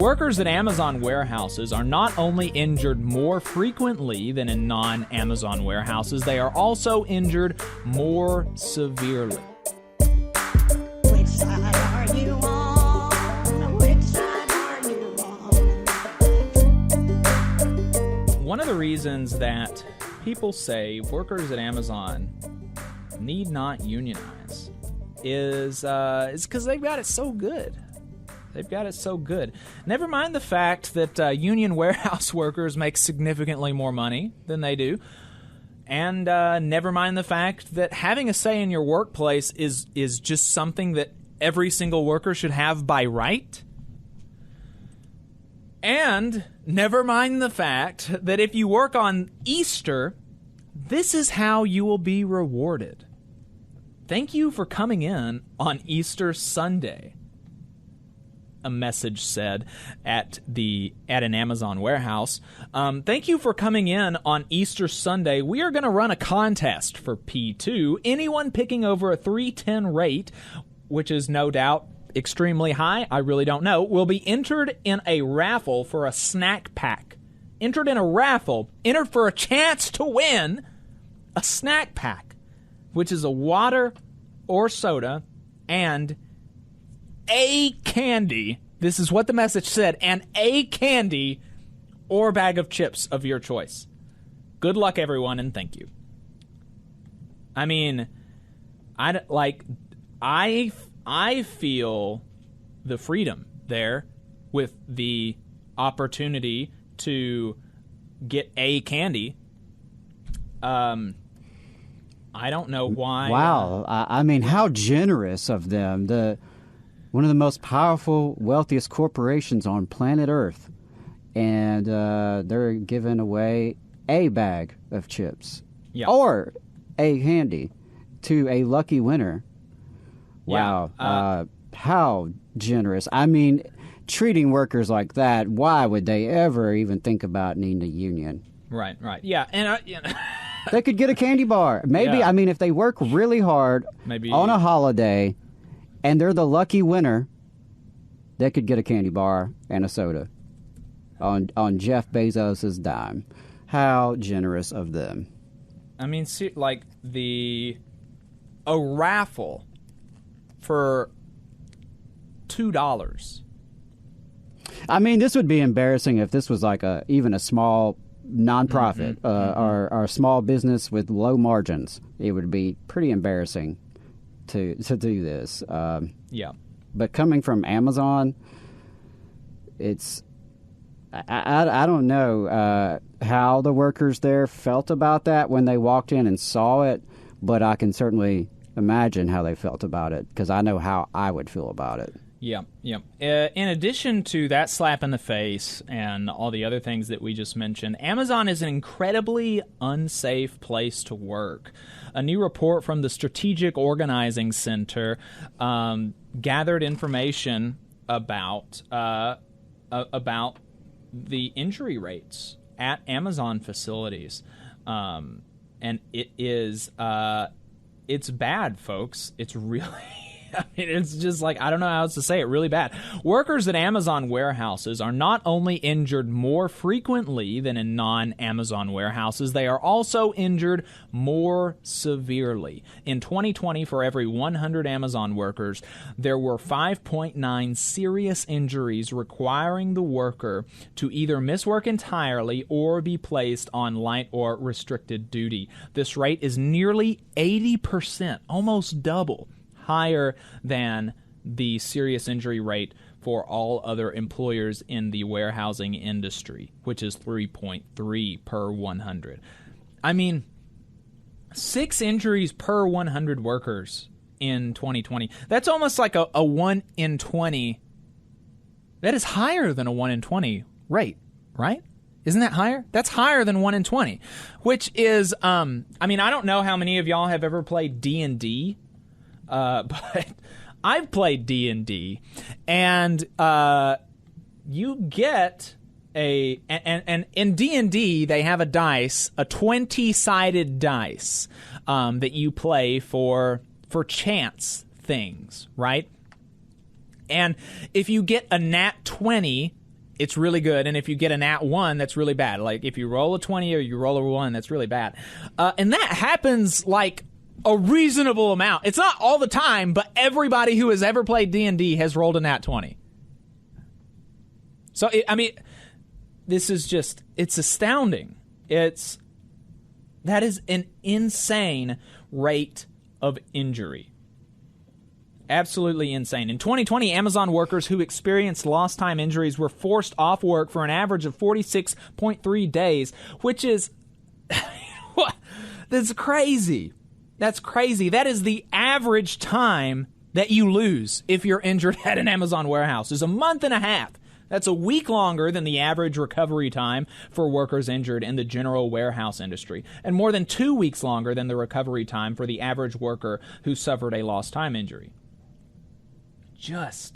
Workers at Amazon warehouses are not only injured more frequently than in non-Amazon warehouses, they are also injured more severely. Which side are you on? Which side are you on? One of the reasons that people say workers at Amazon need not unionize is because they've got it so good. They've got it so good. Never mind the fact that union warehouse workers make significantly more money than they do. And never mind the fact that having a say in your workplace is just something that every single worker should have by right. And never mind the fact that if you work on Easter, this is how you will be rewarded. Thank you for coming in on Easter Sunday, a message said at an Amazon warehouse. Thank you for coming in on Easter Sunday. We are going to run a contest for P2. Anyone picking over a 310 rate, which is no doubt extremely high, I really don't know, will be entered in a raffle for a snack pack. Entered in a raffle, entered for a chance to win a snack pack, which is a water or soda and a candy. This is what the message said, and a candy or bag of chips of your choice. Good luck, everyone, and thank you. I mean, I feel the freedom there with the opportunity to get a candy. I don't know why. Wow. I mean, how generous of them. One of the most powerful, wealthiest corporations on planet Earth. And they're giving away a bag of chips. Yeah. Or a candy to a lucky winner. Wow. Yeah. How generous. I mean, treating workers like that, why would they ever even think about needing a union? Right. Yeah, and they could get a candy bar. Maybe, Yeah. I mean, if they work really hard Maybe on a holiday and they're the lucky winner, they could get a candy bar and a soda on Jeff Bezos' dime. How generous of them. I mean, see, like a raffle for $2. I mean, this would be embarrassing if this was like even a small nonprofit or a small business with low margins. It would be pretty embarrassing to do this. Yeah. But coming from Amazon, it's I don't know how the workers there felt about that when they walked in and saw it, but I can certainly imagine how they felt about it because I know how I would feel about it. Yeah. In addition to that slap in the face and all the other things that we just mentioned, Amazon is an incredibly unsafe place to work. A new report from the Strategic Organizing Center gathered information about the injury rates at Amazon facilities, and it's bad, folks. It's really. I mean, it's just like, I don't know how else to say it, really bad. Workers at Amazon warehouses are not only injured more frequently than in non-Amazon warehouses, they are also injured more severely. In 2020, for every 100 Amazon workers, there were 5.9 serious injuries requiring the worker to either miss work entirely or be placed on light or restricted duty. This rate is nearly 80%, almost double higher than the serious injury rate for all other employers in the warehousing industry, which is 3.3 per 100. I mean, 6 injuries per 100 workers in 2020. That's almost like a 1 in 20. That is higher than a 1 in 20 rate, right? Isn't that higher? That's higher than 1 in 20, which is, I mean, I don't know how many of y'all have ever played D&D, but I've played D&D, and you get and in D&D they have a dice, a 20-sided dice that you play for chance things, right? And if you get a nat 20 it's really good. And if you get a nat 1, that's really bad. Like if you roll a 20 or you roll a 1, that's really bad. And that happens like a reasonable amount. It's not all the time, but everybody who has ever played D&D has rolled a nat 20. So, this is just, it's astounding. That is an insane rate of injury. Absolutely insane. In 2020, Amazon workers who experienced lost time injuries were forced off work for an average of 46.3 days, which is, that's crazy. That's crazy. That is the average time that you lose if you're injured at an Amazon warehouse, is a month and a half. That's a week longer than the average recovery time for workers injured in the general warehouse industry, and more than 2 weeks longer than the recovery time for the average worker who suffered a lost time injury. This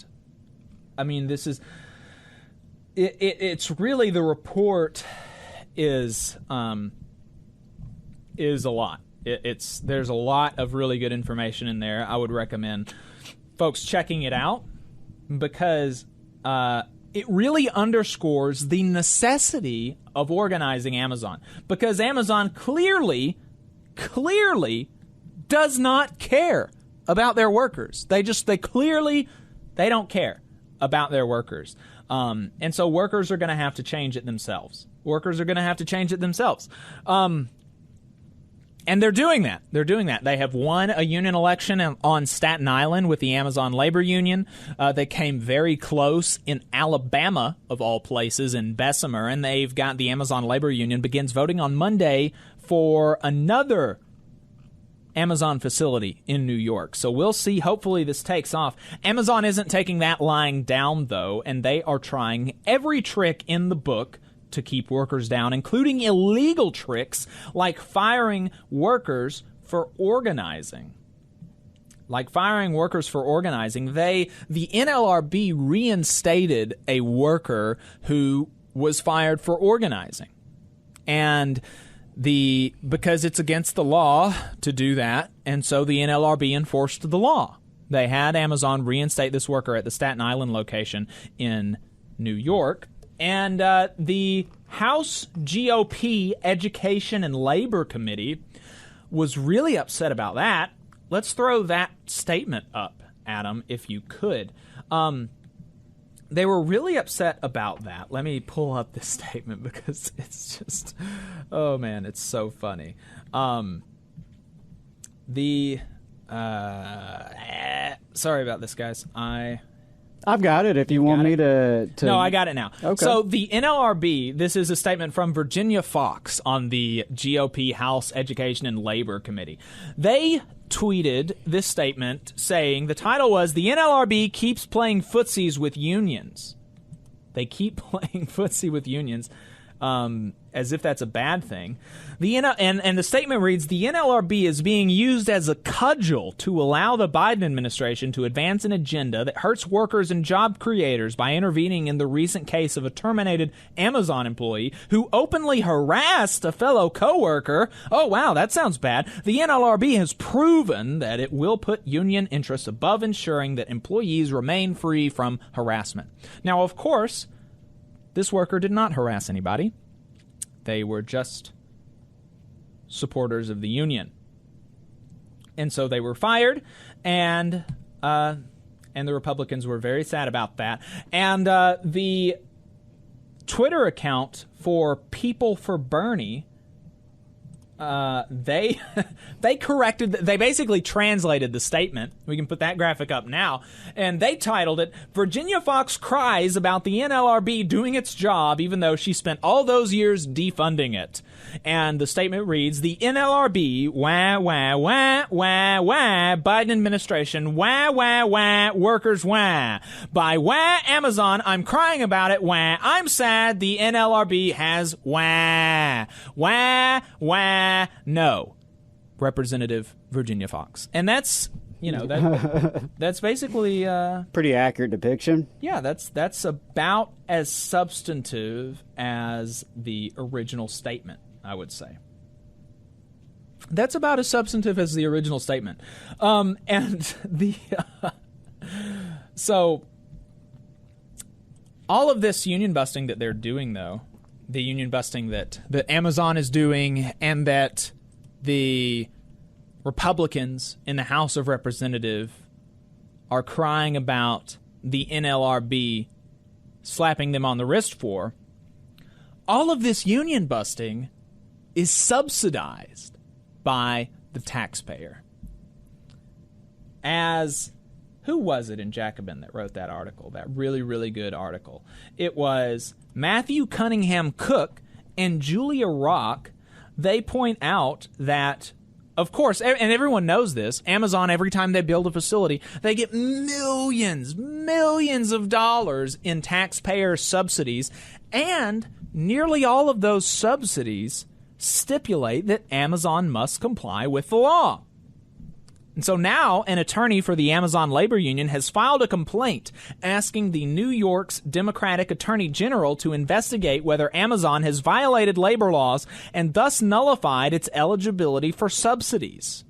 is... It's really, the report is a lot. There's a lot of really good information in there. I would recommend folks checking it out because it really underscores the necessity of organizing Amazon, because Amazon clearly does not care about their workers. They don't care about their workers. And so workers are going to have to change it themselves. And they're doing that. They have won a union election on Staten Island with the Amazon Labor Union. They came very close in Alabama, of all places, in Bessemer, and they've got the Amazon Labor Union begins voting on Monday for another Amazon facility in New York. So we'll see. Hopefully this takes off. Amazon isn't taking that lying down, though, and they are trying every trick in the book to keep workers down, including illegal tricks like firing workers for organizing. The NLRB reinstated a worker who was fired for organizing. And because it's against the law to do that, and so the NLRB enforced the law. They had Amazon reinstate this worker at the Staten Island location in New York. And the House GOP Education and Labor Committee was really upset about that. Let's throw that statement up, Adam, if you could. They were really upset about that. Let me pull up this statement because it's just, oh man, it's so funny. Sorry about this, guys. I've got it if you want me to... No, I got it now. Okay. So the NLRB, this is a statement from Virginia Fox on the GOP House Education and Labor Committee. They tweeted this statement saying, the title was, "The NLRB keeps playing footsies with unions." They keep playing footsie with unions. As if that's a bad thing. And the statement reads, "The NLRB is being used as a cudgel to allow the Biden administration to advance an agenda that hurts workers and job creators by intervening in the recent case of a terminated Amazon employee who openly harassed a fellow coworker." Oh, wow, that sounds bad. "The NLRB has proven that it will put union interests above ensuring that employees remain free from harassment." Now, of course, this worker did not harass anybody. They were just supporters of the union. And so they were fired, and the Republicans were very sad about that. And the Twitter account for People for Bernie, they basically translated the statement. We can put that graphic up now. And they titled it, "Virginia Fox cries about the NLRB doing its job even though she spent all those years defunding it." And the statement reads, "The NLRB, wah, wah, wah, wah, wah, Biden administration, wah, wah, wah, workers, wah. By wah, Amazon, I'm crying about it, wah. I'm sad the NLRB has wah. Wah, wah, no." Representative Virginia Fox. And that's, that's basically... pretty accurate depiction. Yeah, that's about as substantive as the original statement, I would say. That's about as substantive as the original statement. So All of this union busting that they're doing, though, the union busting that Amazon is doing and that the Republicans in the House of Representatives are crying about the NLRB slapping them on the wrist for, all of this union busting is subsidized by the taxpayer. As, who was it in Jacobin that wrote that article, that really, really good article? It was Matthew Cunningham Cook and Julia Rock. They point out that, of course, and everyone knows this, Amazon, every time they build a facility, they get millions of dollars in taxpayer subsidies, and nearly all of those subsidies stipulate that Amazon must comply with the law. And so now an attorney for the Amazon Labor Union has filed a complaint asking the New York's Democratic Attorney General to investigate whether Amazon has violated labor laws and thus nullified its eligibility for subsidies.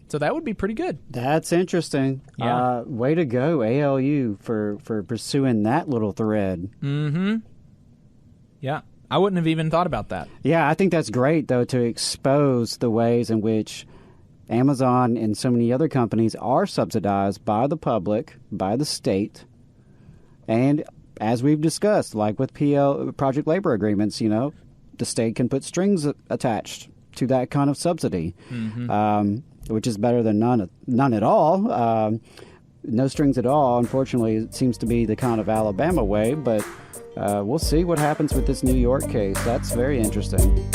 So that would be pretty good. That's interesting. Yeah. Way to go, ALU, for pursuing that little thread. Mm-hmm. Yeah. I wouldn't have even thought about that. Yeah, I think that's great, though, to expose the ways in which Amazon and so many other companies are subsidized by the public, by the state, and as we've discussed, like with project labor agreements, the state can put strings attached to that kind of subsidy, which is better than none at all. No strings at all, unfortunately, it seems to be the kind of Alabama way, but we'll see what happens with this New York case. That's very interesting.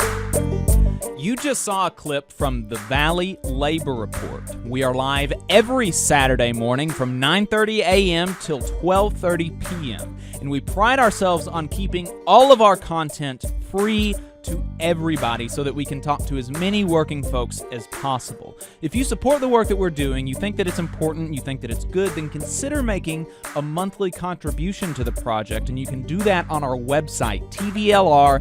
You just saw a clip from the Valley Labor Report. We are live every Saturday morning from 9:30 a.m. till 12:30 p.m. And we pride ourselves on keeping all of our content free to everybody so that we can talk to as many working folks as possible. If you support the work that we're doing, you think that it's important, you think that it's good, then consider making a monthly contribution to the project, and you can do that on our website, tvlr.fm.